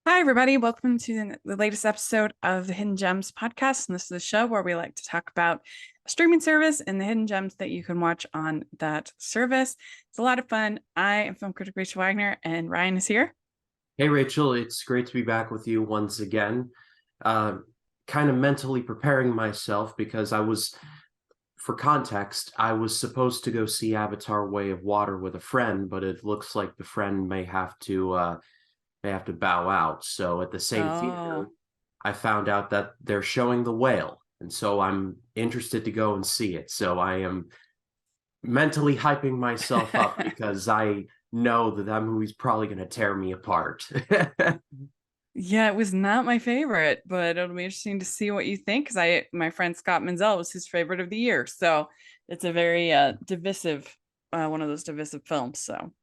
Hi, everybody. Welcome to the latest episode of the Hidden Gems podcast. And this is a show where we like to talk about a streaming service and the hidden gems that you can watch on that service. It's a lot of fun. I am film critic Rachel Wagner, and Ryan is here. Hey, Rachel, it's great to be back with you once again. Uh, kind of mentally preparing myself because for context, I was supposed to go see Avatar: Way of Water with a friend, but it looks like the friend may have to bow out. So at the same theater, Oh, I found out that they're showing The Whale, and so I'm interested to go and see it. So I am mentally hyping myself up because I know that movie's probably going to tear me apart. yeah, it was not my favorite, but it'll be interesting to see what you think because my friend Scott Menzel was his favorite of the year. So it's a very divisive, one of those divisive films. So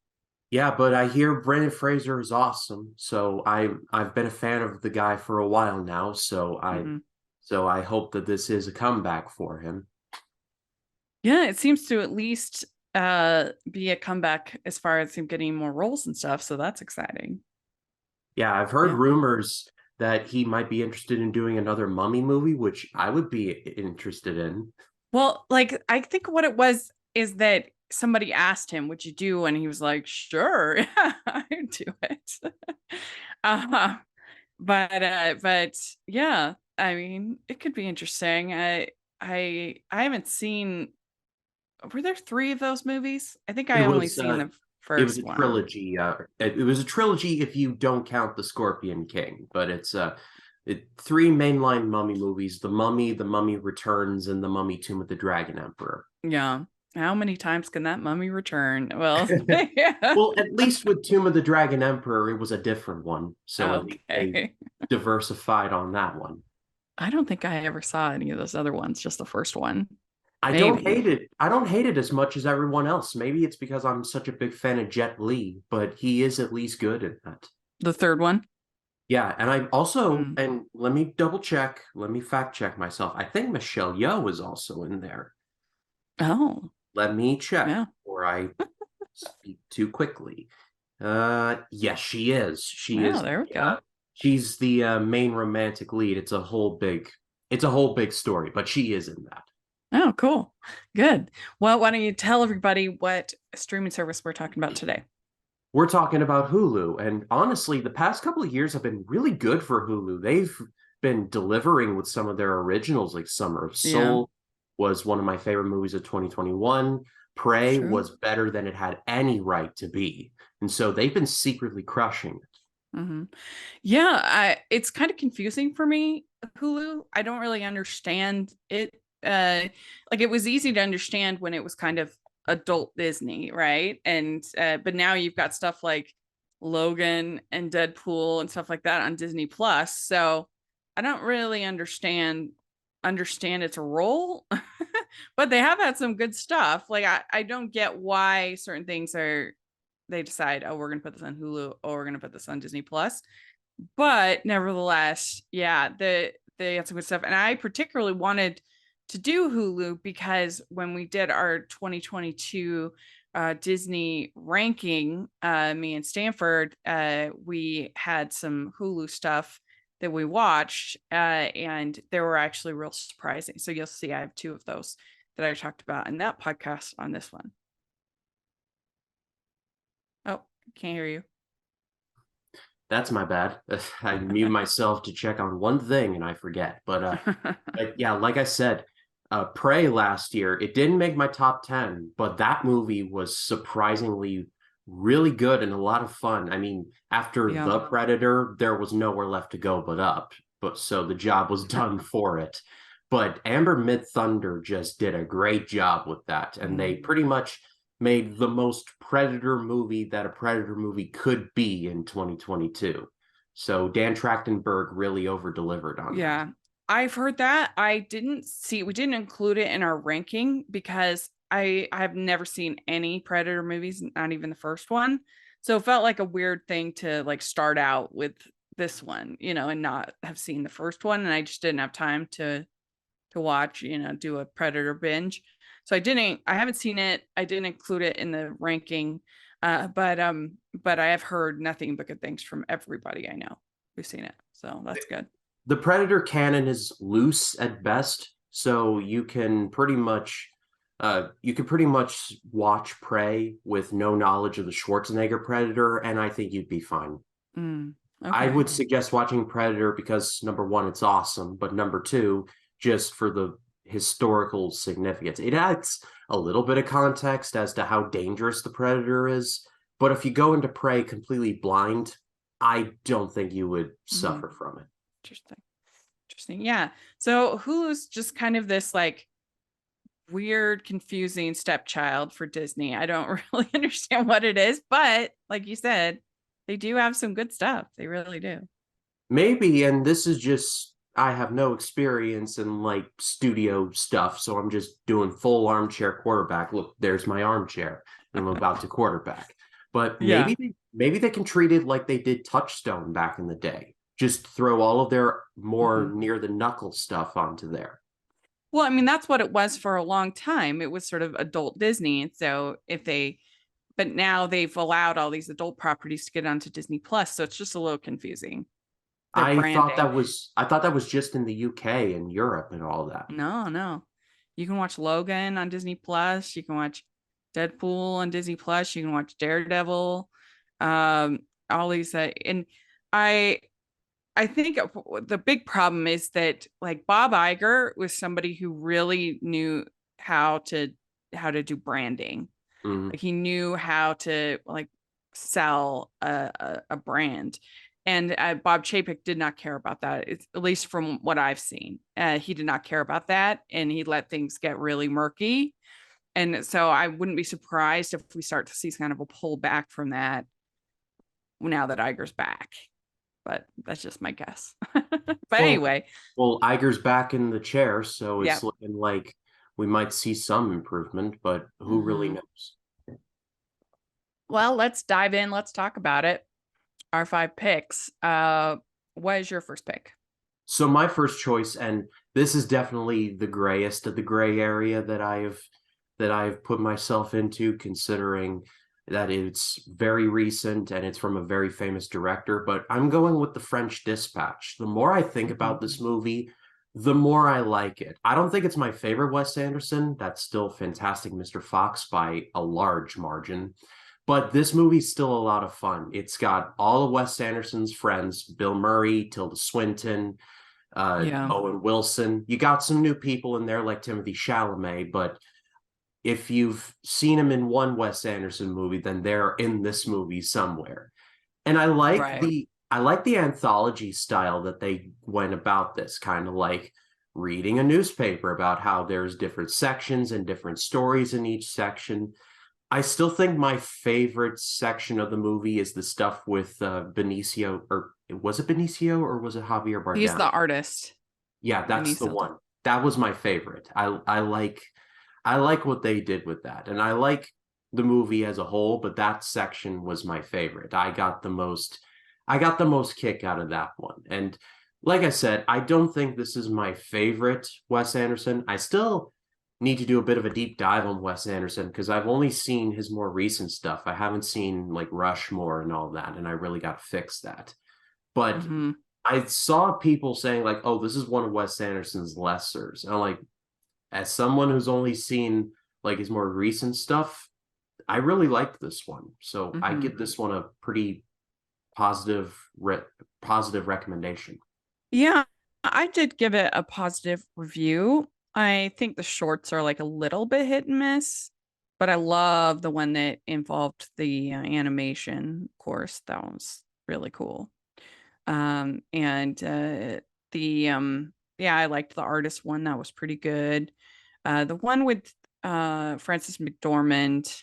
Yeah, but I hear Brendan Fraser is awesome. So I've been a fan of the guy for a while now. mhm. So I hope that this is a comeback for him. Yeah, it seems to at least be a comeback as far as him getting more roles and stuff. So that's exciting. Yeah, I've heard Yeah. rumors that he might be interested in doing another Mummy movie, which I would be interested in. Well, like I think what it was is that somebody asked him, "Would you do?" And he was like, "Sure, yeah, I'd do it." uh, but yeah, I mean, it could be interesting. I haven't seen. Were there three of those movies? I think It I only was seen the it was first a one. trilogy. It was a trilogy if you don't count the Scorpion King, but three mainline Mummy movies: The Mummy, The Mummy Returns, and The Mummy: Tomb of the Dragon Emperor. Yeah. How many times can that mummy return? Well, yeah. Well, at least with Tomb of the Dragon Emperor, it was a different one. So at least they Okay. diversified on that one. I don't think I ever saw any of those other ones, just the first one. I don't Maybe. hate it. I don't hate it as much as everyone else. Maybe it's because I'm such a big fan of Jet Li, but he is at least good in that. The third one. Yeah, and I also, Mm. and let me double check, let me fact check myself. I think Michelle Yeoh is also in there. Oh, Let me check yeah. or I speak too quickly. Yes, she is. She Yeah, is. there we go. She's the main romantic lead. It's a whole big story, but she is in that. Oh, cool. Good. Well, why don't you tell everybody what streaming service we're talking about today? We're talking about Hulu, and honestly, the past couple of years have been really good for Hulu. They've been delivering with some of their originals, like Summer of Yeah, Soul was one of my favorite movies of 2021. Prey true. was better than it had any right to be. And so they've been secretly crushing it. Hmm. Yeah, it's kind of confusing for me, Hulu. I don't really understand it. Like it was easy to understand when it was kind of adult Disney, right? And but now you've got stuff like Logan and Deadpool and stuff like that on Disney Plus. So I don't really understand its role, but they have had some good stuff. Like I don't get why certain things are they decide, oh, we're gonna put this on Hulu, or we're gonna put this on Disney Plus. But nevertheless, yeah, they had some good stuff. And I particularly wanted to do Hulu because when we did our 2022 Disney ranking, me and Stanford, we had some Hulu stuff that we watched, and they were actually real surprising. So you'll see I have two of those that I talked about in that podcast on this one. Oh, can't hear you. That's my bad. I mute myself to check on one thing and I forget. But yeah, like I said, Prey last year, it didn't make my top 10, but that movie was surprisingly really good and a lot of fun. I mean, after Yeah. The Predator, there was nowhere left to go but up. But so the job was done for it. But Amber Mid Thunder just did a great job with that. And they Mm. pretty much made the most Predator movie that a Predator movie could be in 2022. So Dan Trachtenberg really over delivered on that. Yeah, I've heard that. We didn't include it in our ranking because I have never seen any Predator movies, not even the first one. So it felt like a weird thing to like start out with this one, and not have seen the first one. And I just didn't have time to to watch, do a Predator binge. So I haven't seen it. I didn't include it in the ranking. But I have heard nothing but good things from everybody I know who's seen it. So that's good. The Predator canon is loose at best, so you can pretty much watch Prey with no knowledge of the Schwarzenegger Predator, and I think you'd be fine. Mm, I okay. would suggest watching Predator because number one, it's awesome, but number two, just for the historical significance. It adds a little bit of context as to how dangerous the Predator is. But if you go into Prey completely blind, I don't think you would Mm-hmm. suffer from it. Interesting. Interesting. Yeah. So Hulu's just kind of this like weird, confusing stepchild for Disney. I don't really understand what it is, but like you said, they do have some good stuff. They really do. Maybe, and this is just I have no experience in like studio stuff, so I'm just doing full armchair quarterback. Look, there's my armchair, and I'm about to quarterback. But Yeah. maybe they can treat it like they did Touchstone back in the day. Just throw all of their Mm-hmm. more near the knuckle stuff onto there. Well, I mean, that's what it was for a long time. It was sort of adult Disney. And so but now they've allowed all these adult properties to get onto Disney Plus. So it's just a little confusing. Their branding. I thought that was just in the UK and Europe and all that. No, no. You can watch Logan on Disney Plus. You can watch Deadpool on Disney Plus. You can watch Daredevil. Um, all these and I I think the big problem is that like Bob Iger was somebody who really knew how to do branding. Mhm. Like he knew how to like sell a brand. And Bob Chapek did not care about that. It's, at least from what I've seen, he did not care about that, and he let things get really murky. And so I wouldn't be surprised if we start to see kind of a pullback from that now that Iger's back. But that's just my guess. But Well, anyway, Iger's back in the chair, so yeah. it's looking like we might see some improvement, but who really Mm-hmm. knows? Well, let's dive in. Let's talk about it. Our five picks. What is your first pick? So my first choice, and this is definitely the grayest of the gray area that I've put myself into, considering that it's very recent and it's from a very famous director, but I'm going with The French Dispatch. The more I think about Mm-hmm. this movie, the more I like it. I don't think it's my favorite Wes Anderson. That's still Fantastic Mr. Fox by a large margin. But this movie's still a lot of fun. It's got all of Wes Anderson's friends, Bill Murray, Tilda Swinton, Yeah. Owen Wilson. You got some new people in there like Timothy Chalamet, but if you've seen him in one Wes Anderson movie, then they're in this movie somewhere. And Right. I like the anthology style that they went about this, kind of like reading a newspaper about how there's different sections and different stories in each section. I still think my favorite section of the movie is the stuff with Benicio, or was it Benicio or was it Javier He's Bardem? the artist, Yeah, that's the Benicio. one. That was my favorite. I like what they did with that. And I like the movie as a whole, but that section was my favorite. I got the most kick out of that one. And like I said, I don't think this is my favorite Wes Anderson. I still need to do a bit of a deep dive on Wes Anderson because I've only seen his more recent stuff. I haven't seen like Rushmore and all that, and I really got to fix that. But Mm-hmm. I saw people saying like, "Oh, this is one of Wes Anderson's lessers." And I'm like, as someone who's only seen like his more recent stuff, I really liked this one. So I Mm-hmm. give this one a pretty positive positive recommendation. Yeah, I did give it a positive review. I think the shorts are like a little bit hit and miss, but I love the one that involved the animation. Of course, that was really cool. And the Yeah, I liked the artist one. That was pretty good. The one with Frances McDormand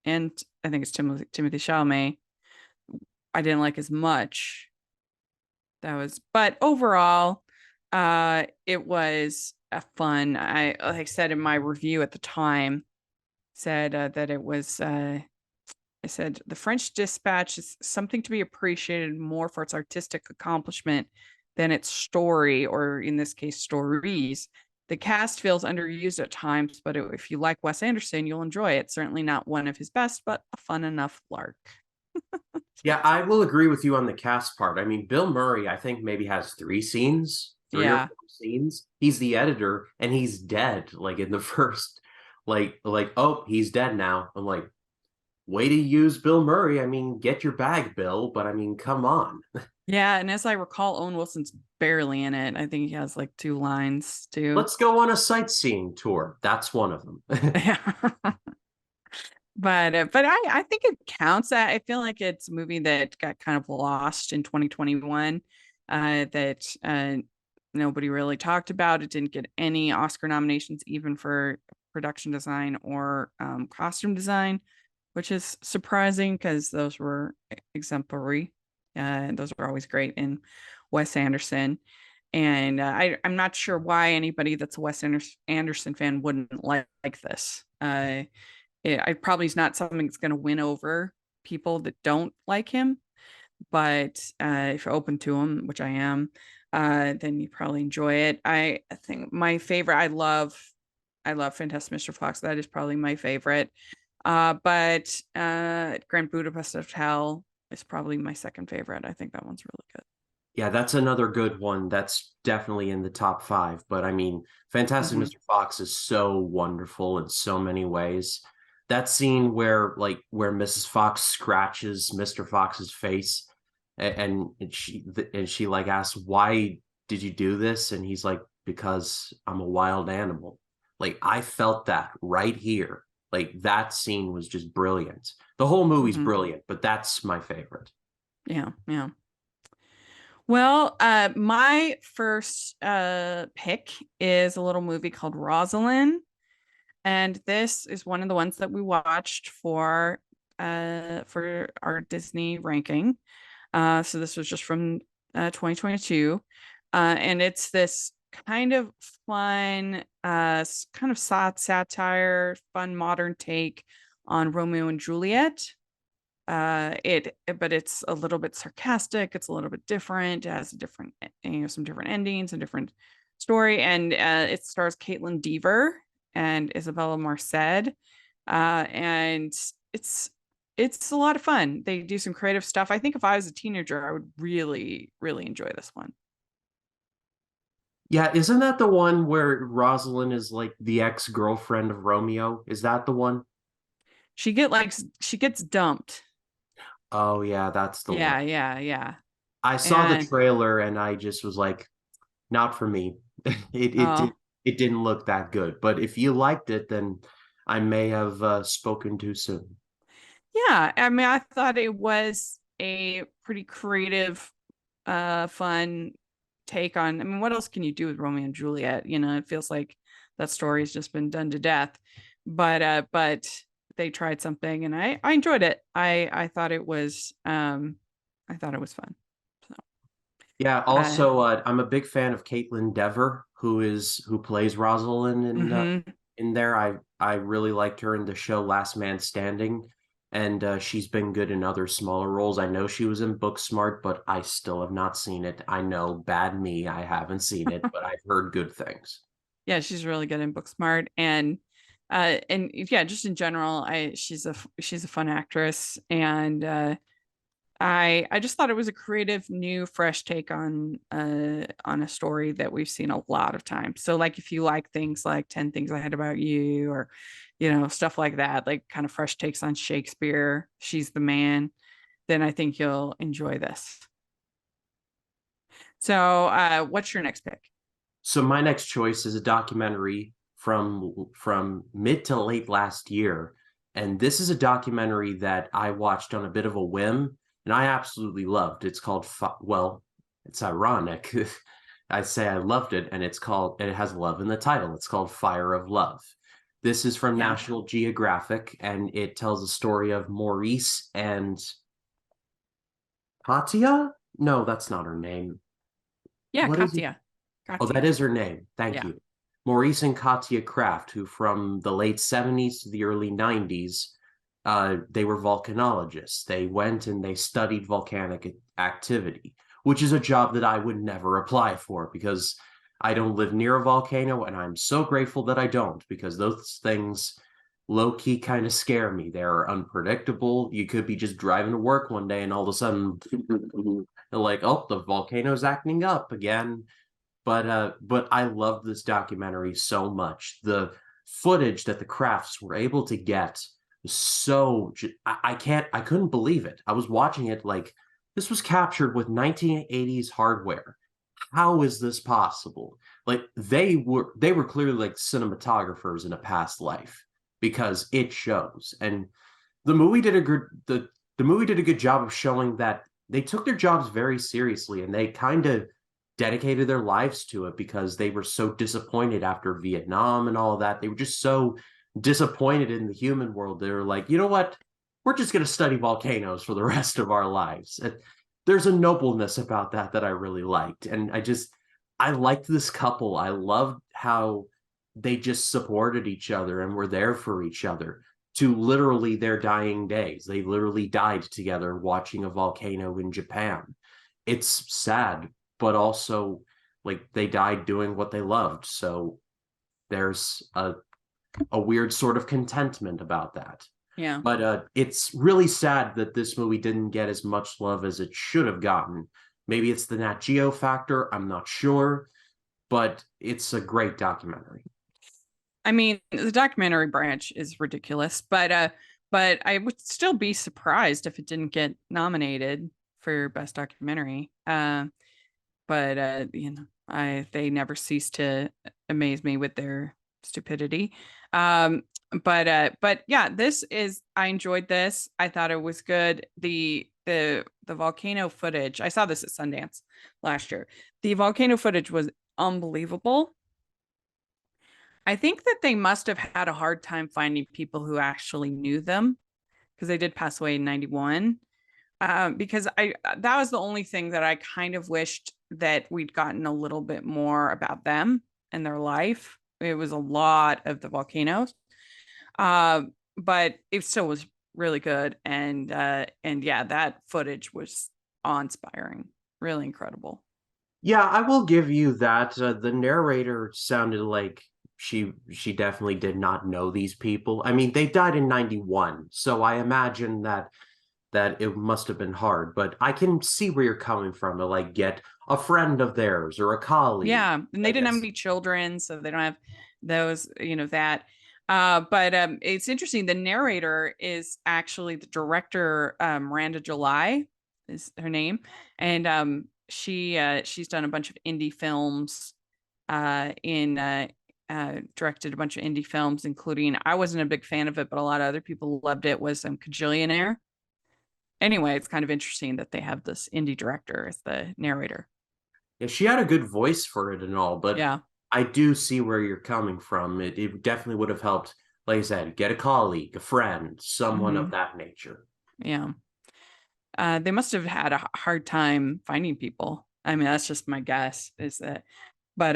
and I think it's Timothy Chalamet, I didn't like as much. But overall, it was a fun. Like I said in my review at the time, said that it was. I said the French Dispatch is something to be appreciated more for its artistic accomplishment than its story, or in this case, stories. The cast feels underused at times, but if you like Wes Anderson, you'll enjoy it. Certainly not one of his best, but a fun enough lark. Yeah, I will agree with you on the cast part. I mean, Bill Murray, I think maybe has three or Yeah. four scenes. He's the editor and he's dead, like in the first, oh, he's dead now. I'm like, way to use Bill Murray. I mean, get your bag, Bill, but I mean, come on. Yeah. And as I recall, Owen Wilson's barely in it. I think he has like 2 lines too. Let's go on a sightseeing tour. That's one of them. Yeah. But I think it counts. I feel like it's a movie that got kind of lost in 2021, that nobody really talked about. It didn't get any Oscar nominations, even for production design or costume design, which is surprising because those were exemplary. Those are always great in Wes Anderson. And I'm not sure why anybody that's a Anderson fan wouldn't like this. I probably is not something that's going to win over people that don't like him, but if you're open to him, which I am, then you probably enjoy it. I think my favorite, I love Fantastic Mr. Fox. That is probably my favorite. But Grand Budapest Hotel is probably my second favorite. I think that one's really good. Yeah, that's another good one. That's definitely in the top five. But I mean, Fantastic Mm-hmm. Mr. Fox is so wonderful in so many ways. That scene where Mrs. Fox scratches Mr. Fox's face and she like asks, "Why did you do this?" And he's like, "Because I'm a wild animal." Like I felt that right here. Like that scene was just brilliant. The whole movie's Mm-hmm. brilliant, but that's my favorite. Yeah, yeah. Well, my first pick is a little movie called Rosalind. And this is one of the ones that we watched for our Disney ranking. So this was just from 2022. And it's this kind of fun, kind of satire, fun modern take on Romeo and Juliet. But it's a little bit sarcastic. It's a little bit different. It has a different, some different endings, a different story, and it stars Caitlin Dever and Isabella Marced, and it's it's a lot of fun. They do some creative stuff. I think if I was a teenager, I would really, really enjoy this one. Yeah, isn't that the one where Rosalind is like the ex-girlfriend of Romeo? Is that the one? She gets dumped. Oh yeah, that's the one. Yeah, yeah, yeah. I saw the And trailer and I just was like, not for me. oh, It didn't look that good. But if you liked it, then I may have spoken too soon. yeah. I mean, I thought it was a pretty creative, fun take on. I mean, what else can you do with Romeo and Juliet? It feels like that story has just been done to death. But they tried something, and I enjoyed it. I thought it was fun. So, Yeah, uh, also I'm a big fan of Caitlin Dever, who plays Rosalind mm-hmm. in there. I really liked her in the show Last Man Standing, and she's been good in other smaller roles. I know she was in Booksmart, but I still have not seen it. I know, bad me, I haven't seen it, but I've heard good things. Yeah, she's really good in Booksmart, and yeah, just in general, she's a fun actress, and I just thought it was a creative, new, fresh take on a story that we've seen a lot of times. So like if you like things like 10 Things I Had About You, or stuff like that, like kind of fresh takes on Shakespeare, She's the Man, then I think you'll enjoy this. So what's your next pick? So my next choice is a documentary from mid to late last year, and this is a documentary that I watched on a bit of a whim, and I absolutely loved. It's called well, it's ironic. I say I loved it, and it has love in the title. It's called Fire of Love. This is from Yeah. National Geographic, and it tells the story of Maurice and Katia. No, that's not her name. Yeah, What is Katya. Oh, that Katya. is her name. Thank Yeah. you. Maurice and Katia Kraft, who from the late 70s to the early 90s, they were volcanologists. They went and they studied volcanic activity. which is a job that I would never apply for because I don't live near a volcano, and I'm so grateful that I don't, because those things low key kind of scare me. They're unpredictable. You could be just driving to work one day and all of a sudden they're like, oh, the volcano's acting up again. But I love this documentary so much. The footage that the crafts were able to get was so I couldn't believe it. I was watching it like this was captured with 1980s hardware. How is this possible? Like they were clearly like cinematographers in a past life because it shows. And the movie did a good the movie did a good job of showing that they took their jobs very seriously, and they kind of dedicated their lives to it because they were so disappointed after Vietnam and all of that. They were just so disappointed in the human world. They were like, you know what? We're just going to study volcanoes for the rest of our lives. And there's a nobleness about that that I really liked. And I liked this couple. I loved how they just supported each other and were there for each other to literally their dying days. They literally died together watching a volcano in Japan. It's sad, but also like they died doing what they loved. So there's a weird sort of contentment about that. Yeah. But it's really sad that this movie didn't get as much love as it should have gotten. Maybe it's the Nat Geo factor, I'm not sure, but it's a great documentary. I mean, the documentary branch is ridiculous, but I would still be surprised if it didn't get nominated for best documentary. But you know, I they never cease to amaze me with their stupidity. Um, but yeah, this is I enjoyed this. I thought it was good. The volcano footage. I saw this at Sundance last year. The volcano footage was unbelievable. I think that they must have had a hard time finding people who actually knew them because they did pass away in 91. Because I that was the only thing that I kind of wished that we'd gotten a little bit more about them and their life. It was a lot of the volcanoes, but it still was really good. And yeah, that footage was awe-inspiring, really incredible. Yeah, I will give you that. The narrator sounded like she definitely did not know these people. I mean, they died in 91, so I imagine that it must have been hard, but I can see where you're coming from to like get a friend of theirs or a colleague, Yeah, and they I didn't have guess. any children, so they don't have those, you know, that. But it's interesting. The narrator is actually the director, Miranda July is her name, and she's done a bunch of indie films, in directed a bunch of indie films, including I wasn't a big fan of it, but a lot of other people loved it. Was Cajillionaire. Anyway, it's kind of interesting that they have this indie director as the narrator. Yeah, she had a good voice for it and all, but Yeah. I do see where you're coming from. It definitely would have helped, like I said, get a colleague, a friend, someone of Hmm. that nature. Yeah. They must have had a hard time finding people. I mean, that's just my guess is that, but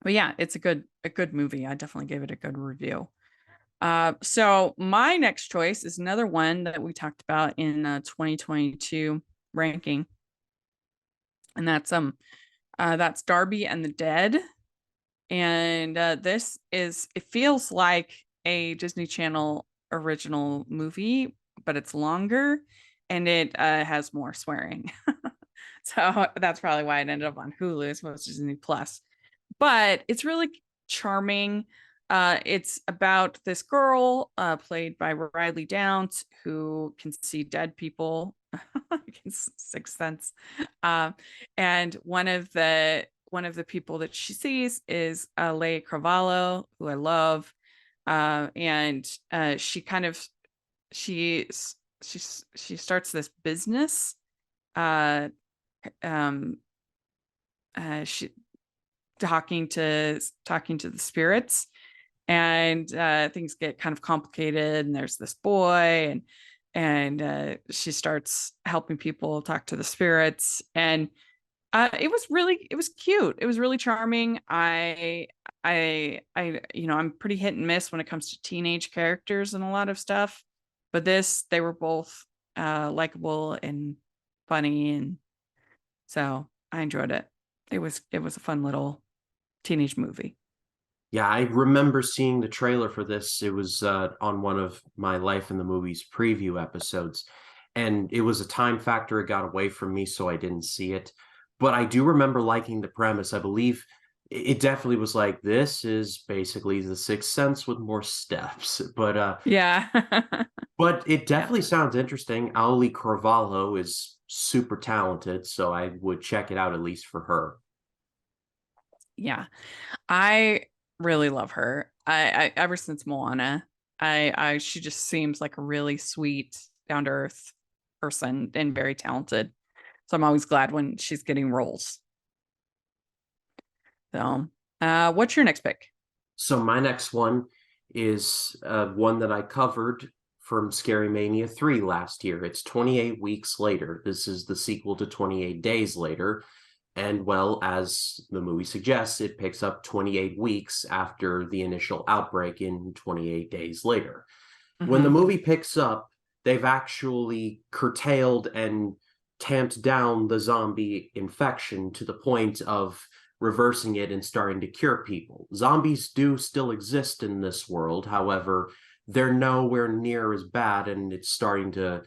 but yeah, it's a good movie. I definitely gave it a good review. So my next choice is another one that we talked about in 2022 ranking, and that's Darby and the Dead. And this is it feels like a Disney Channel original movie, but it's longer and it has more swearing. So that's probably why it ended up on Hulu as opposed to Disney Plus. But it's really charming. It's about this girl played by Riley Downs who can see dead people, Sixth Sense, uh, and one of the people that she sees is Leia Carvalho, who I love, and she kind of she she starts this business. Uh, um, she talking to the spirits, and things get kind of complicated. And there's this boy, and she starts helping people talk to the spirits, and it was cute. It was really charming. I'm pretty hit and miss when it comes to teenage characters and a lot of stuff, but they were both likable and funny, and So I enjoyed it. It was a fun little teenage movie. Yeah, I remember seeing the trailer for this. It was on one of my Life in the Movies preview episodes, and it was a time factor. It got away from me, so I didn't see it. But I do remember liking the premise. I believe it definitely was like, this is basically The Sixth Sense with more steps. Yeah. But it Yeah. definitely sounds interesting. Auli Carvalho is super talented, so I would check it out at least for her. Yeah. I really love her. I ever since Moana, I she just seems like a really sweet, down to earth person and very talented. So I'm always glad when she's getting roles. So, what's your next pick? So my next one is one that I covered from Scary Mania 3 last year. It's 28 weeks later. This is the sequel to 28 Days Later. And well, as the movie suggests, it picks up 28 weeks after the initial outbreak in 28 Days Later. When the Hmm. movie picks up, they've actually curtailed and tamped down the zombie infection to the point of reversing it and starting to cure people. Zombies do still exist in this world. However, they're nowhere near as bad, and it's starting to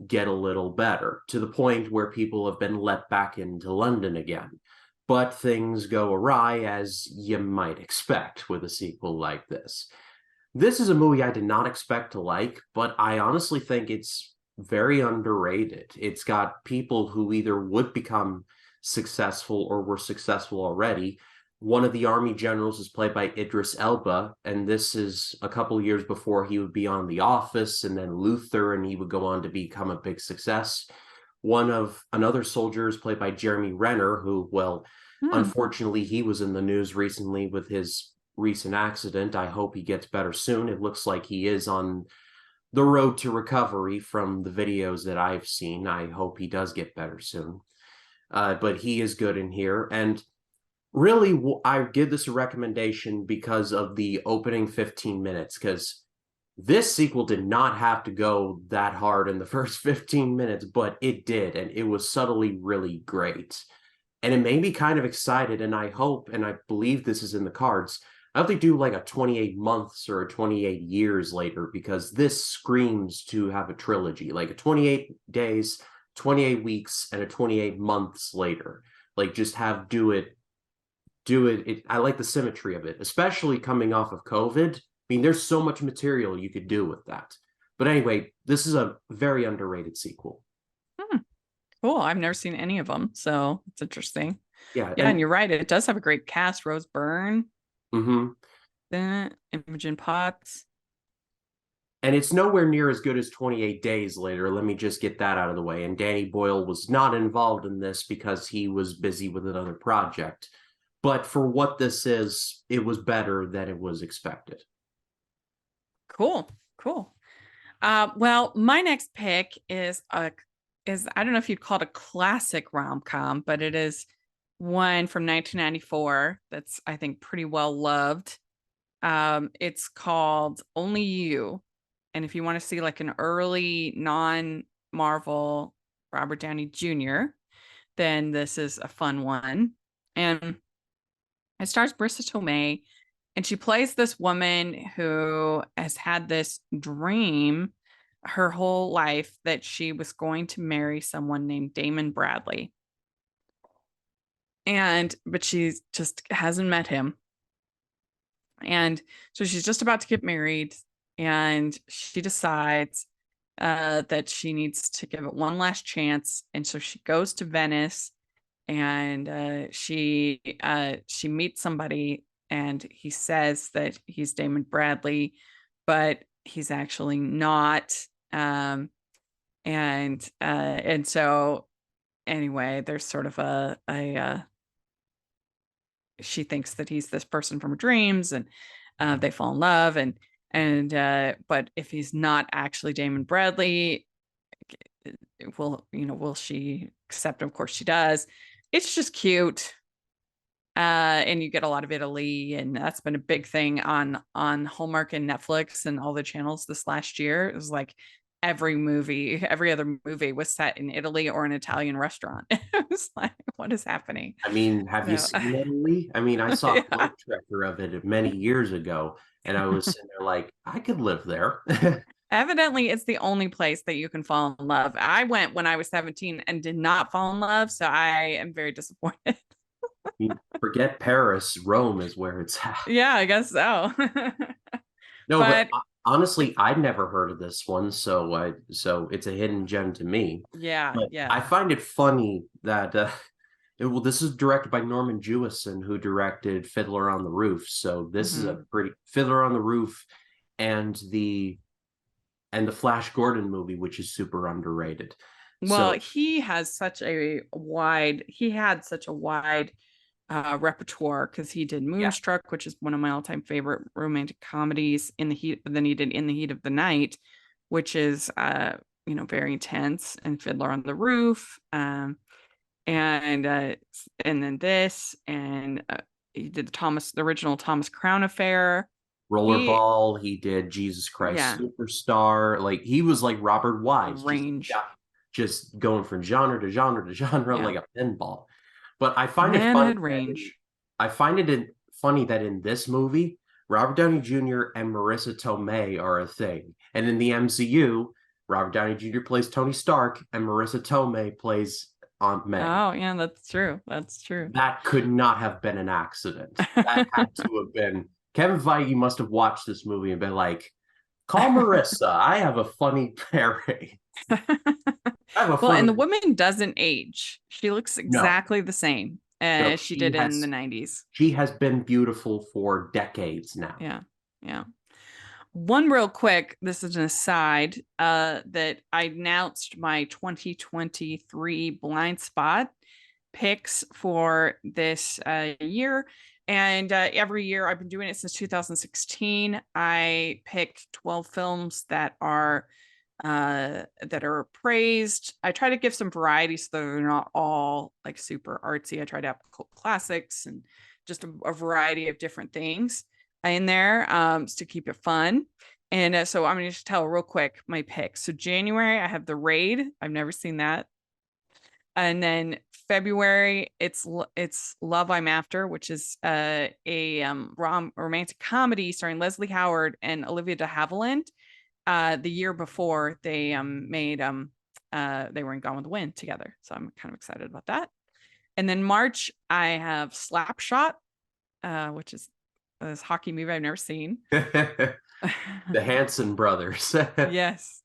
get a little better to the point where people have been let back into London again. But things go awry, as you might expect with a sequel like this. This is a movie I did not expect to like, but I honestly think it's very underrated. It's got people who either would become successful or were successful already. One of the army generals is played by Idris Elba, and this is a couple years before he would be on The Office and then Luther, and he would go on to become a big success. One of another soldier is played by Jeremy Renner, who, well, Hmm. unfortunately, he was in the news recently with his recent accident. I hope he gets better soon. It looks like he is on the road to recovery from the videos that I've seen. I hope he does get better soon. But he is good in here. And really, I give this a recommendation because of the opening 15 minutes, because this sequel did not have to go that hard in the first 15 minutes, but it did. And it was subtly really great. And it made me kind of excited. And I hope, and I believe this is in the cards. I hope they do like a 28 months or a 28 years later, because this screams to have a trilogy, like a 28 days, 28 weeks, and a 28 months later. Like just have do it. I like the symmetry of it, especially coming off of COVID. I mean, there's so much material you could do with that. But anyway, this is a very underrated sequel. Hmm. Cool. I've never seen any of them, so it's interesting. Yeah, Yeah, and you're right. It does have a great cast. Rose Byrne, mhm. Imogen Potts. And it's nowhere near as good as 28 Days Later. Let me just get that out of the way. And Danny Boyle was not involved in this because he was busy with another project. But for what this is, it was better than it was expected. Cool. Cool. Well, my next pick is I don't know if you'd call it a classic rom-com, but it is one from 1994 that's I think pretty well loved. It's called Only You. And if you want to see like an early non-Marvel Robert Downey Jr., then this is a fun one. And it stars Marissa Tomei, and she plays this woman who has had this dream her whole life that she was going to marry someone named Damon Bradley. But she just hasn't met him. And so she's just about to get married, and she decides that she needs to give it one last chance. And so she goes to Venice, and she meets somebody, and he says that he's Damon Bradley, but he's actually not. And so anyway, there's sort of a she thinks that he's this person from her dreams, and they fall in love, and but if he's not actually Damon Bradley, will she accept him? Of course she does. It's just cute. And you get a lot of Italy, and that's been a big thing on Hallmark and Netflix and all the channels this last year. It was like every other movie was set in Italy or an Italian restaurant. It was like, what is happening? I mean, have you So, seen Italy? I mean, I saw a yeah. Globe Trekker of it many years ago, and I was sitting there like, I could live there. Evidently, it's the only place that you can fall in love. I went when I was 17 and did not fall in love, so I am very disappointed. Forget Paris, Rome is where it's at. Yeah, I guess so. No, but But honestly, I'd never heard of this one, so it's a hidden gem to me. yeah, But yeah. I find it funny that well, this is directed by Norman Jewison, who directed Fiddler on the Roof. So this is a Hmm. pretty Fiddler on the Roof and the Flash Gordon movie, which is super underrated. Well, So he had such a wide repertoire because he did yeah, Moonstruck, which is one of my all-time favorite romantic comedies in the heat, but then he did In the Heat of the Night, which is very intense, and Fiddler on the Roof, and then this, and he did the original Thomas Crown Affair. He Rollerball, he did Jesus Christ Yeah, Superstar. Like he was like Robert Wise, just range. yeah, just going from genre to genre to genre Yeah, like a pinball. But I the find it man funny had that in range. I find it in, funny that in this movie, Robert Downey Jr. and Marissa Tomei are a thing, and in the MCU, Robert Downey Jr. plays Tony Stark and Marissa Tomei plays Aunt May. Oh, yeah, that's true. That's true. That could not have been an accident. That had to have been. Kevin Feige must have watched this movie and been like, "Call Marissa. I have a funny pairing. I have a Well, and funny." the woman doesn't age. She looks No, exactly the same no, as she did in the 90s. she has been beautiful for decades now. Yeah. Yeah. One real quick, this is an aside, that I announced my 2023 blind spot picks for this year. And every year I've been doing it since 2016. I pick 12 films that are praised. I try to give some variety so they're not all like super artsy. I try to have cult classics and just a variety of different things in there, to keep it fun. And so I'm going to just tell real quick my picks. So January, I have The Raid. I've never seen that. And then February, it's Love I'm After, which is a romantic comedy starring Leslie Howard and Olivia de Havilland. The year before they were in Gone with the Wind together, so I'm kind of excited about that. And then March, I have Slapshot, which is this hockey movie I've never seen. The Hanson brothers. Yes.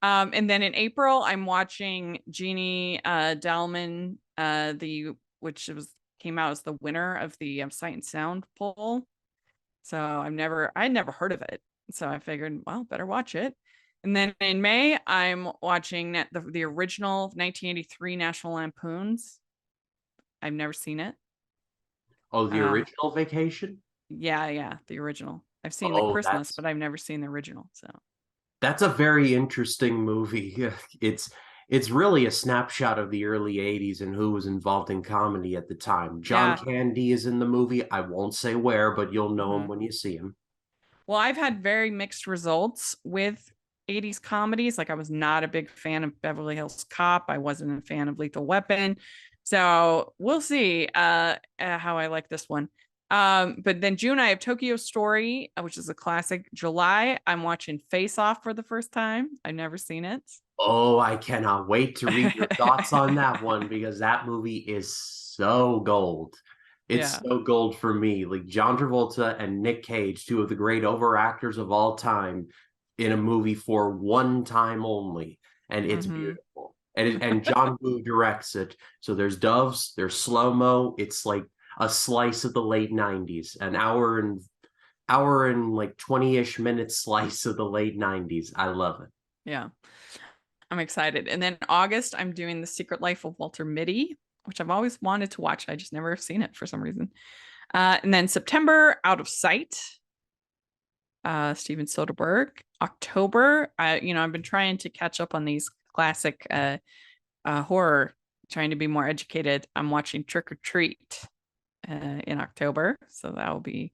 And then in April, I'm watching Jeannie Dalman, which came out as the winner of the Sight and Sound poll. So I'd never heard of it. So I figured, well, better watch it. And then in May, I'm watching the original 1983 National Lampoons. I've never seen it. Oh, the Uh, original Vacation? yeah, yeah, the original. I've seen the Oh, Christmas, but I've never seen the original. So that's a very interesting movie. It's really a snapshot of the early 80s and who was involved in comedy at the time. John yeah. Candy is in the movie. I won't say where, but you'll know him Mhm. when you see him. Well, I've had very mixed results with 80s comedies. Like I was not a big fan of Beverly Hills Cop. I wasn't a fan of Lethal Weapon. So we'll see how I like this one. But then June, I have Tokyo Story, which is a classic. July, I'm watching Face Off for the first time. I've never seen it. Oh, I cannot wait to read your thoughts on that one because that movie is so gold. It's Yeah. so gold for me. Like John Travolta and Nick Cage, two of the great overactors of all time, in a movie for one time only, and it's Hmm. beautiful. And John Woo directs it. So there's doves, there's slow mo. It's like a slice of the late '90s, an hour and like 20-ish minute slice of the late '90s. I love it. Yeah. I'm excited. And then August, I'm doing The Secret Life of Walter Mitty, which I've always wanted to watch. I just never have seen it for some reason. And then September, Out of Sight, Steven Soderbergh. October, I've been trying to catch up on these classic horror, trying to be more educated. I'm watching Trick or Treat in October, so that will be.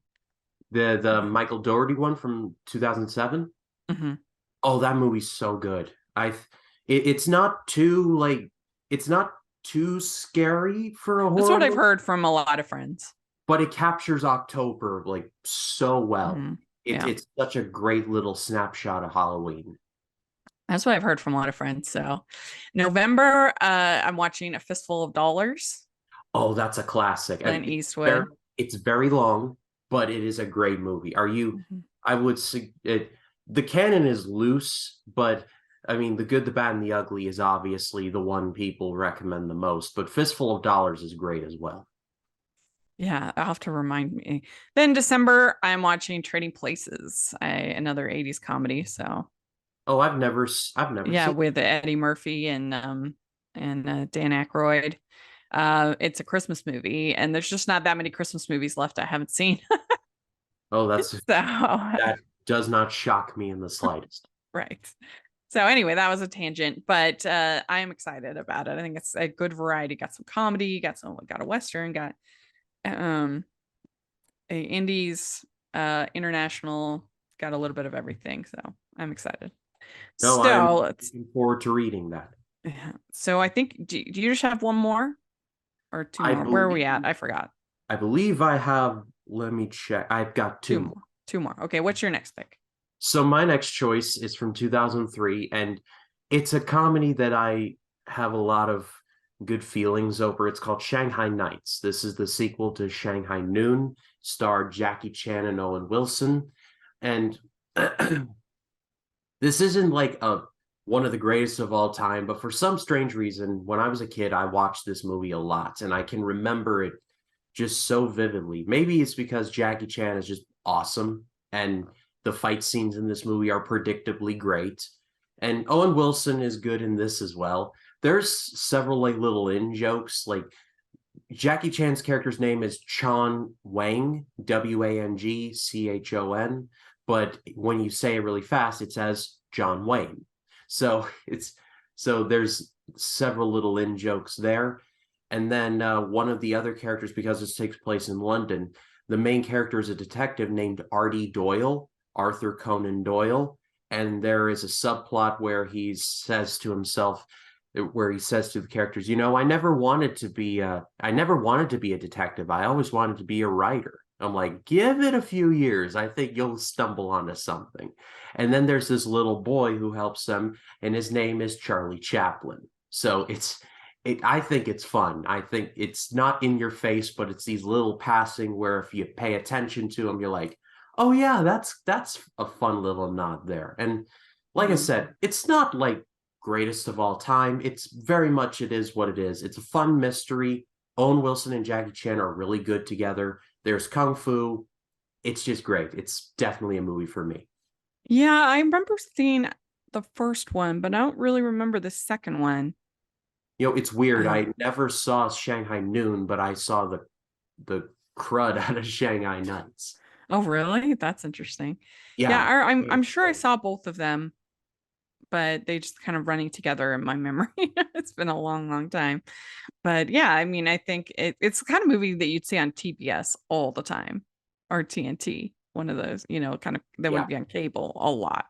The Michael Dougherty one from 2007. Mhm. Oh, that movie's so good. It's not too like it's not too scary for a That's horror what I've movie, heard from a lot of friends. but it captures October like so well. Hmm. It's Yeah. it's such a great little snapshot of Halloween. That's what I've heard from a lot of friends. So November, I'm watching A Fistful of Dollars, Oh, that's a classic. Clint And very, Eastwood. it's very long, but it is a great movie. Mhm. I would say the canon is loose, but I mean, The Good, the Bad, and the Ugly is obviously the one people recommend the most, but Fistful of Dollars is great as well. Yeah, I'll have to remind me. Then December, I'm watching Trading Places, another 80s comedy. So Oh, I've never yeah, seen. with Eddie Murphy and Dan Aykroyd. It's a Christmas movie, and there's just not that many Christmas movies left I haven't seen. Oh, So that does not shock me in the slightest. right. So anyway, that was a tangent, but I am excited about it. I think it's a good variety. Got some comedy, got a western, got um indies, international, got a little bit of everything. So I'm excited. No, So I'm let's. looking forward to reading that. Yeah. So I think do you just have one more or two I more? Where are we at? believe I forgot. I believe I have, let me check. I've got Two two more. more. Two more. Okay, what's your next pick? So my next choice is from 2003, and it's a comedy that I have a lot of good feelings over. It's called Shanghai Nights. This is the sequel to Shanghai Noon, starred Jackie Chan and Owen Wilson. And this isn't like a one of the greatest of all time, but for some strange reason, when I was a kid, I watched this movie a lot, and I can remember it just so vividly. Maybe it's because Jackie Chan is just awesome, and the fight scenes in this movie are predictably great, and Owen Wilson is good in this as well. There's several like little in jokes, like Jackie Chan's character's name is Chon Wang, Wangchon, but when you say it really fast, it says John Wayne. So there's several little in jokes there. And then one of the other characters, because this takes place in London, the main character is a detective named Artie Doyle, Arthur Conan Doyle. And there is a subplot where he says to the characters, I never wanted to be a detective. I always wanted to be a writer. I'm like, give it a few years. I think you'll stumble onto something. And then there's this little boy who helps them, and his name is Charlie Chaplin. So I think it's fun. I think it's not in your face, but it's these little passing where if you pay attention to them, you're like, oh yeah, that's a fun little nod there. And like I Mhm. said, it's not like greatest of all time. It is what it is. It's a fun mystery. Owen Wilson and Jackie Chan are really good together. There's kung fu. It's just great. It's definitely a movie for me. Yeah, I remember seeing the first one, but I don't really remember the second one. It's weird. Uh, I never saw Shanghai Noon, but I saw the crud out of Shanghai Nights. oh, really? That's interesting. Yeah, Yeah. I'm sure I saw both of them, but they just kind of running together in my memory. It's been a long, long time. But yeah, I mean, I think it's the kind of movie that you'd see on TBS all the time or TNT, one of those, kind of that would Yeah. be on cable a lot.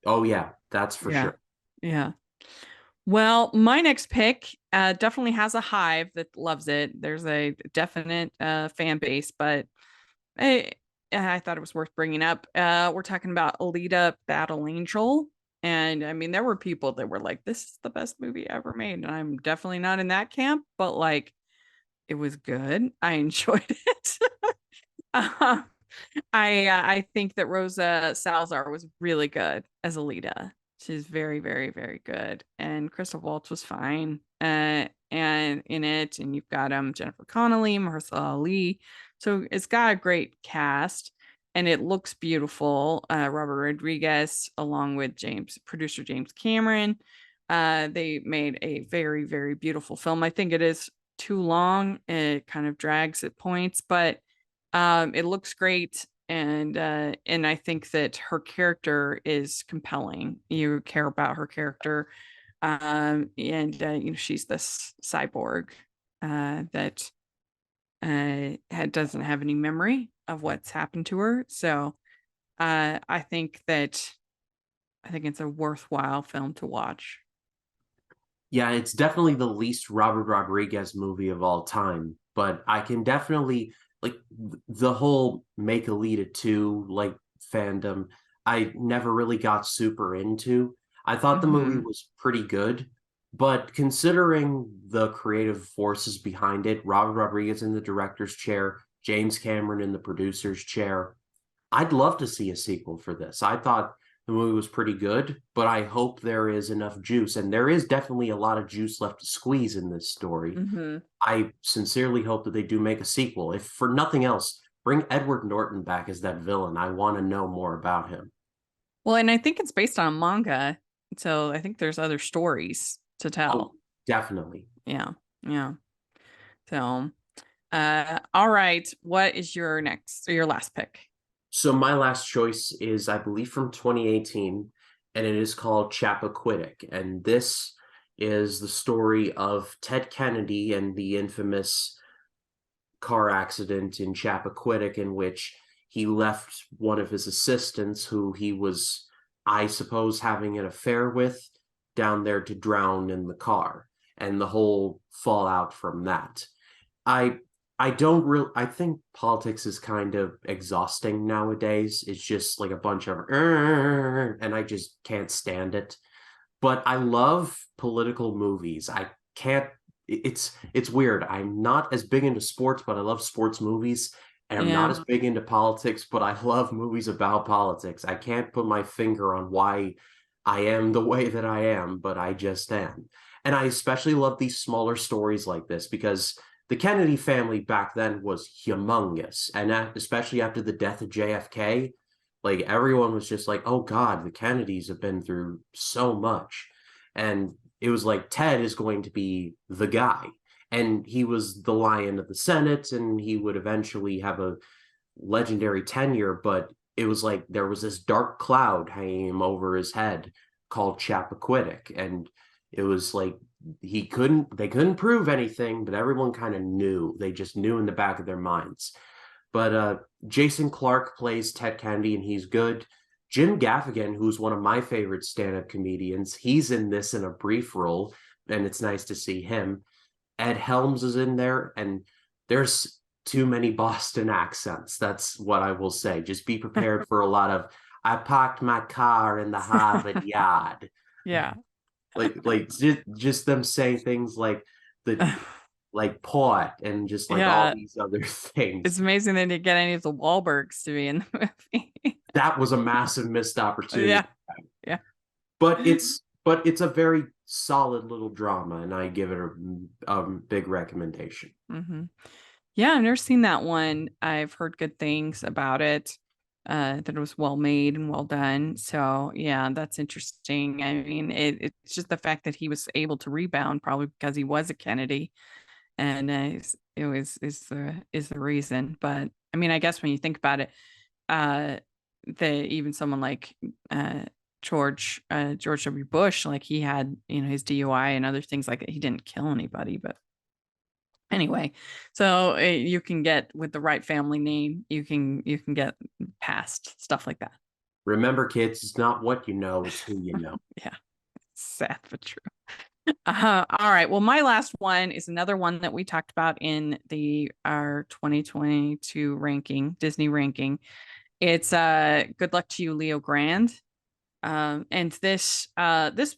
Oh yeah, that's for Yeah. sure. Yeah. Well, my next pick definitely has a hive that loves it. There's a definite fan base, but I, I thought it was worth bringing up. We're talking about Alita Battle Angel. And I mean, there were people that were like, this is the best movie ever made. And I'm definitely not in that camp, but like, it was good. I enjoyed it. uh, I think that Rosa Salazar was really good as Alita. She's very, very, very good. And Crystal Waltz was fine. And in it, and you've got Jennifer Connelly, Mahershala Ali. So it's got a great cast and it looks beautiful. Robert Rodriguez, along with producer James Cameron. They made a very, very beautiful film. I think it is too long. It kind of drags at points, but it looks great, and I think that her character is compelling. You care about her character, and she's this cyborg that doesn't have any memory of what's happened to her. So I think that I think it's a worthwhile film to watch. Yeah, it's definitely the least Robert Rodriguez movie of all time, but I can definitely like the whole Make Alita 2 like fandom. I never really got super into. I thought the movie Hmm. was pretty good, but considering the creative forces behind it, Robert Rodriguez in the director's chair, James Cameron in the producer's chair, I'd love to see a sequel for this. I thought the movie was pretty good, but I hope there is enough juice. And there is definitely a lot of juice left to squeeze in this story. Hmm. I sincerely hope that they do make a sequel. If for nothing else, bring Edward Norton back as that villain. I want to know more about him. Well, and I think it's based on manga, so I think there's other stories to Oh, tell. definitely. Yeah, yeah. So, all right. What is your next or your last pick? So my last choice is, I believe, from 2018, and it is called Chappaquiddick. And this is the story of Ted Kennedy and the infamous car accident in Chappaquiddick in which he left one of his assistants who he was, I suppose, having an affair with down there to drown in the car and the whole fallout from that. I I don't really I think politics is kind of exhausting nowadays. It's just like a bunch of and I just can't stand it. But I love political movies. I can't it's weird. I'm not as big into sports, but I love sports movies. And I'm not Yeah. as big into politics, but I love movies about politics. I can't put my finger on why I am the way that I am, but I just am. And I especially love these smaller stories like this because the Kennedy family back then was humongous. And especially after the death of JFK, like everyone was just like, oh God, the Kennedys have been through so much. And it was like Ted is going to be the guy. And he was the lion of the Senate, and he would eventually have a legendary tenure, but it was like there was this dark cloud hanging over his head called Chappaquiddick. And it was like they couldn't prove anything, but everyone kind of knew. They just knew in the back of their minds. But Jason Clarke plays Ted Kennedy, and he's good. Jim Gaffigan, who's one of my favorite stand-up comedians, he's in this in a brief role, and it's nice to see him. Ed Helms is in there, and there's too many Boston accents. That's what I will say. Just be prepared for a lot of "I parked my car in the Harvard yard." Yeah. Just them saying things like the like port and just like all Yeah. these other It's things. amazing they didn't get any of the Wahlbergs to be in the movie. That was a massive missed opportunity. Yeah. Yeah. But it's a very solid little drama, and I give it a big recommendation. Hmm. Yeah, I've never seen that one. I've heard good things about it, that it was well made and well done. So yeah, that's interesting. I mean, it's just the fact that he was able to rebound, probably because he was a Kennedy, and it was is the reason. But I mean, I guess when you think about it, uh, even someone like uh George W. Bush, like he had his DUI and other things like that. He didn't kill anybody, but anyway, so you can get with the right family name, you can get past stuff like that. Remember, kids, it's not what you know, it's who you know. Yeah, sad but true. All right. Well, my last one is another one that we talked about in the our 2022 ranking, Disney ranking. It's Good Luck to You, Leo Grand. And this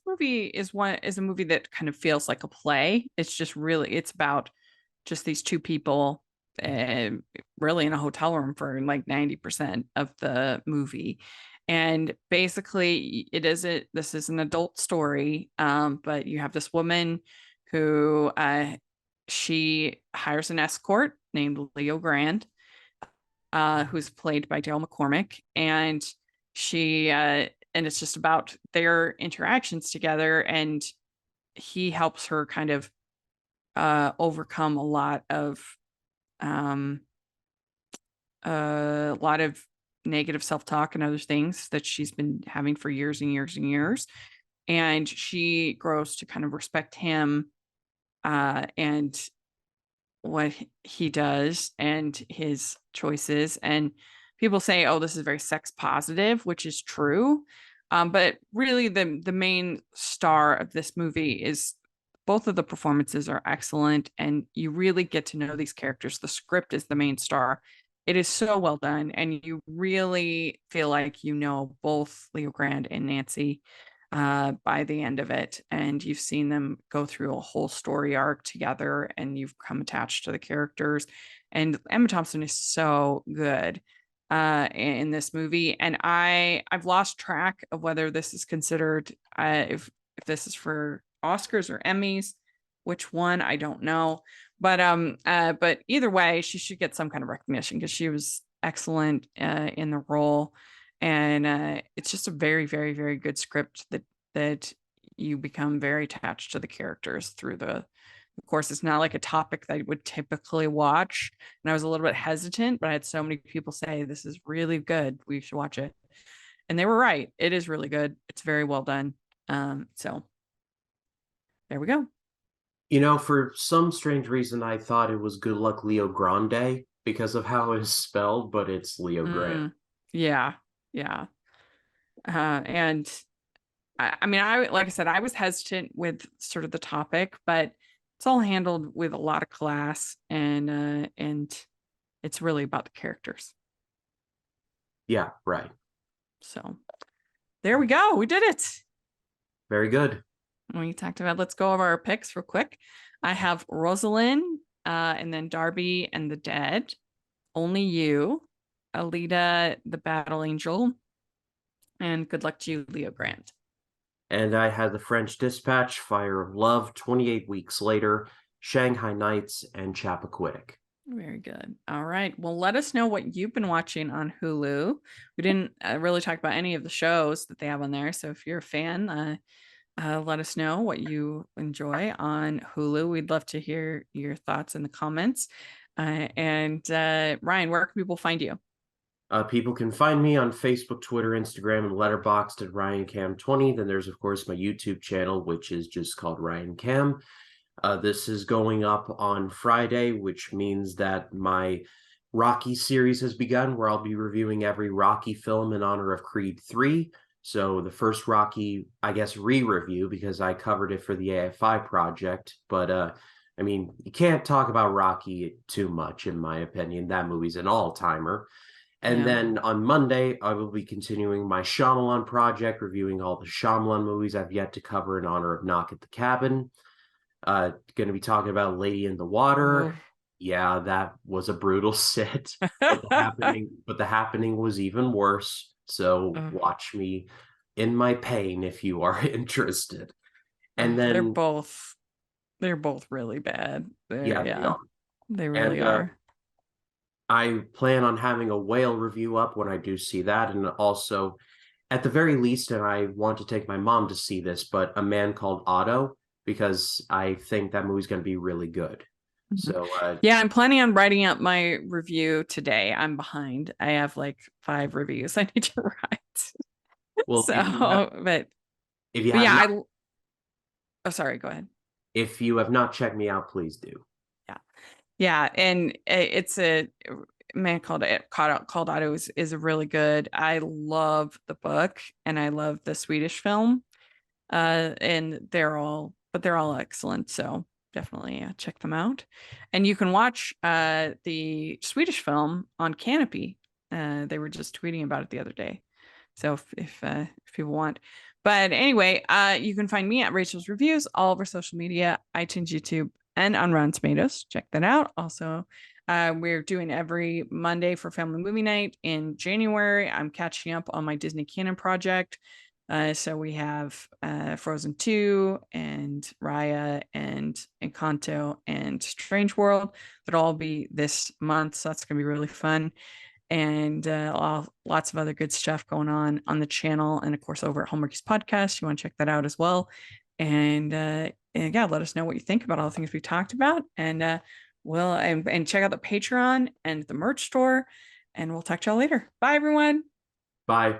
movie is a movie that kind of feels like a play. It's just really it's about just these two people, uh, really in a hotel room for like 90% of the movie. And basically, this is an adult story, but you have this woman who she hires an escort named Leo Grand, who's played by Dale McCormick, and and it's just about their interactions together, and he helps her kind of overcome um, a lot of negative self-talk and other things that she's been having for years and years and years. And she grows to kind of respect him, and what he does and his choices. And people say, oh, this is very sex positive, which is true. But really, the main star of this movie is both of the performances are excellent, and you really get to know these characters. The script is the main star. It is so well done, and you really feel like you know both Leo Grande and Nancy by the end of it, and you've seen them go through a whole story arc together, and you've come attached to the characters. And Emma Thompson is so good in this movie, and I've lost track of whether this is considered if this is for Oscars or Emmys, which one I don't know, but either way, she should get some kind of recognition because she was excellent in the role, and it's just a very, very, very good script that you become very attached to the characters through the. Of course, it's not like a topic that I would typically watch, and I was a little bit hesitant, but I had so many people say this is really good. We should watch it, and they were right. It is really good. It's very well done. So there we go. For some strange reason, I thought it was Good Luck Leo Grande because of how it's spelled, but it's Leo Grande. Yeah, yeah. And I mean, I like I said, I was hesitant with sort of the topic, but it's all handled with a lot of class, and it's really about the characters. Yeah, right. So there we go. We did it. Very good. We talked about, let's go over our picks real quick. I have Rosalind, and then Darby and the Dead, Only You, Alita, the Battle Angel, and Good Luck to You, Leo Grande. And I had The French Dispatch, Fire of Love, 28 Weeks Later, Shanghai Nights, and Chappaquiddick. Very good. All right. Well, let us know what you've been watching on Hulu. We didn't really talk about any of the shows that they have on there. So if you're a fan, let us know what you enjoy on Hulu. We'd love to hear your thoughts in the comments. And Ryan, where can people find you? People can find me on Facebook, Twitter, Instagram, and Letterboxd at RyanCam20. Then there's, of course, my YouTube channel, which is just called Ryan Cam. This is going up on Friday, which means that my Rocky series has begun, where I'll be reviewing every Rocky film in honor of Creed 3. So the first Rocky, I guess, re-review, because I covered it for the AFI project. But, I mean, you can't talk about Rocky too much, in my opinion. That movie's an all-timer. And then on Monday, I will be continuing my Shyamalan project, reviewing all the Shyamalan movies I've yet to cover in honor of Knock at the Cabin. Going to be talking about Lady in the Water. Yeah, that was a brutal sit, but the happening was even worse. So watch me in my pain if you are interested. And then they're both really bad. yeah, They really are. I plan on having a whale review up when I do see that, and also, at the very least, and I want to take my mom to see this, but A Man Called Otto, because I think that movie's going to be really good. So yeah, I'm planning on writing up my review today. I'm behind. I have like 5 reviews I need to write. Well, so, if you but yeah, not, oh, sorry, go ahead. If you have not checked me out, please do. Yeah, and it's a Man Called Otto is a really good. I love the book, and I love the Swedish film. And they're all excellent. So definitely check them out. And you can watch the Swedish film on Canopy. They were just tweeting about it the other day. So if people want. But anyway, you can find me at Rachel's Reviews, all over social media, iTunes, YouTube, and on Rotten Tomatoes. Check that out. Also, we're doing every Monday for Family Movie Night in January. I'm catching up on my Disney Canon project. So we have Frozen 2 and Raya and Encanto and Strange World. That'll all be this month. So that's going to be really fun. And lots of other good stuff going on the channel. And of course, over at Hallmarkies Podcast, you want to check that out as well. And yeah, let us know what you think about all the things we talked about. And and check out the Patreon and the merch store. And we'll talk to y'all later. Bye, everyone. Bye.